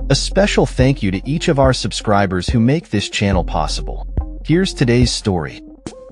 A special thank you to each of our subscribers who make this channel possible. Here's today's story.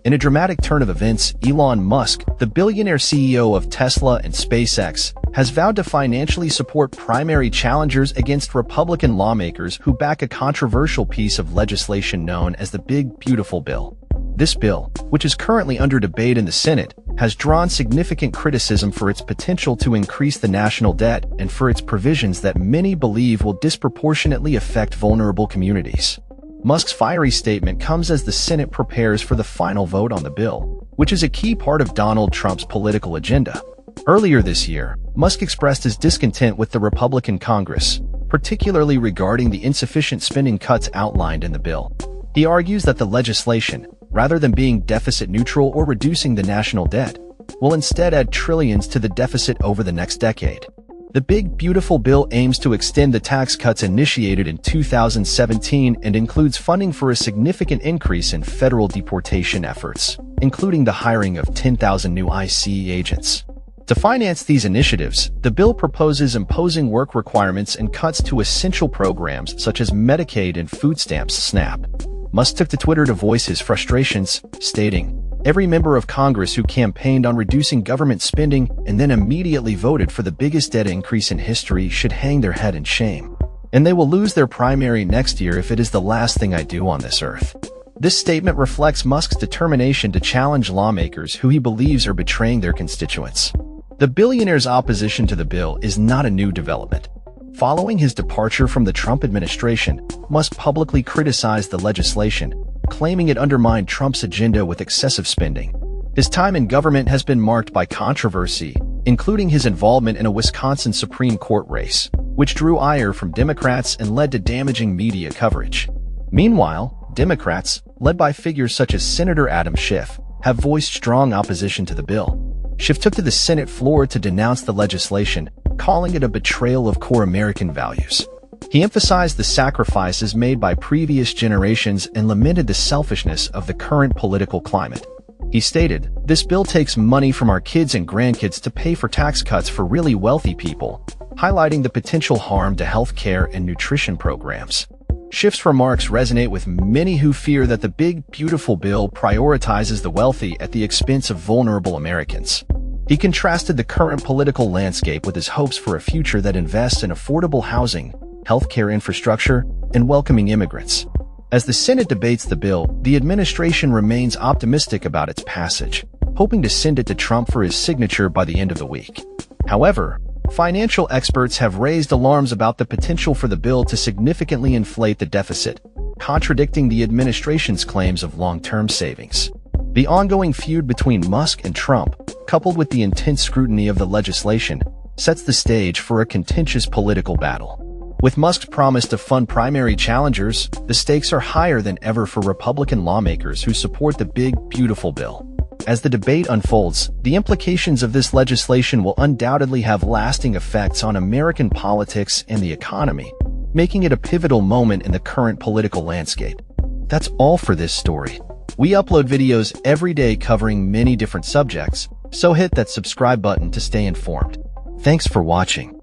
In a dramatic turn of events, Elon Musk, the billionaire CEO of Tesla and SpaceX, has vowed to financially support primary challengers against Republican lawmakers who back a controversial piece of legislation known as the Big Beautiful Bill. This bill, which is currently under debate in the Senate, has drawn significant criticism for its potential to increase the national debt and for its provisions that many believe will disproportionately affect vulnerable communities. Musk's fiery statement comes as the Senate prepares for the final vote on the bill, which is a key part of Donald Trump's political agenda. Earlier this year, Musk expressed his discontent with the Republican Congress, particularly regarding the insufficient spending cuts outlined in the bill. He argues that the legislation, rather than being deficit neutral or reducing the national debt, will instead add trillions to the deficit over the next decade. The Big Beautiful Bill aims to extend the tax cuts initiated in 2017 and includes funding for a significant increase in federal deportation efforts, including the hiring of 10,000 new ICE agents. To finance these initiatives, the bill proposes imposing work requirements and cuts to essential programs such as Medicaid and food stamps (SNAP). Musk took to Twitter to voice his frustrations, stating, "Every member of Congress who campaigned on reducing government spending and then immediately voted for the biggest debt increase in history should hang their head in shame. And they will lose their primary next year if it is the last thing I do on this earth." This statement reflects Musk's determination to challenge lawmakers who he believes are betraying their constituents. The billionaire's opposition to the bill is not a new development. Following his departure from the Trump administration, Musk publicly criticized the legislation, claiming it undermined Trump's agenda with excessive spending. His time in government has been marked by controversy, including his involvement in a Wisconsin Supreme Court race, which drew ire from Democrats and led to damaging media coverage. Meanwhile, Democrats, led by figures such as Senator Adam Schiff, have voiced strong opposition to the bill. Schiff took to the Senate floor to denounce the legislation, calling it a betrayal of core American values. He emphasized the sacrifices made by previous generations and lamented the selfishness of the current political climate. He stated, "This bill takes money from our kids and grandkids to pay for tax cuts for really wealthy people," highlighting the potential harm to health care and nutrition programs. Schiff's remarks resonate with many who fear that the Big Beautiful Bill prioritizes the wealthy at the expense of vulnerable Americans. He contrasted the current political landscape with his hopes for a future that invests in affordable housing, healthcare infrastructure, and welcoming immigrants. As the Senate debates the bill, the administration remains optimistic about its passage, hoping to send it to Trump for his signature by the end of the week. However, financial experts have raised alarms about the potential for the bill to significantly inflate the deficit, contradicting the administration's claims of long-term savings. The ongoing feud between Musk and Trump, coupled with the intense scrutiny of the legislation, sets the stage for a contentious political battle. With Musk's promise to fund primary challengers, the stakes are higher than ever for Republican lawmakers who support the Big Beautiful Bill. As the debate unfolds, the implications of this legislation will undoubtedly have lasting effects on American politics and the economy, making it a pivotal moment in the current political landscape. That's all for this story. We upload videos every day covering many different subjects, so hit that subscribe button to stay informed. Thanks for watching.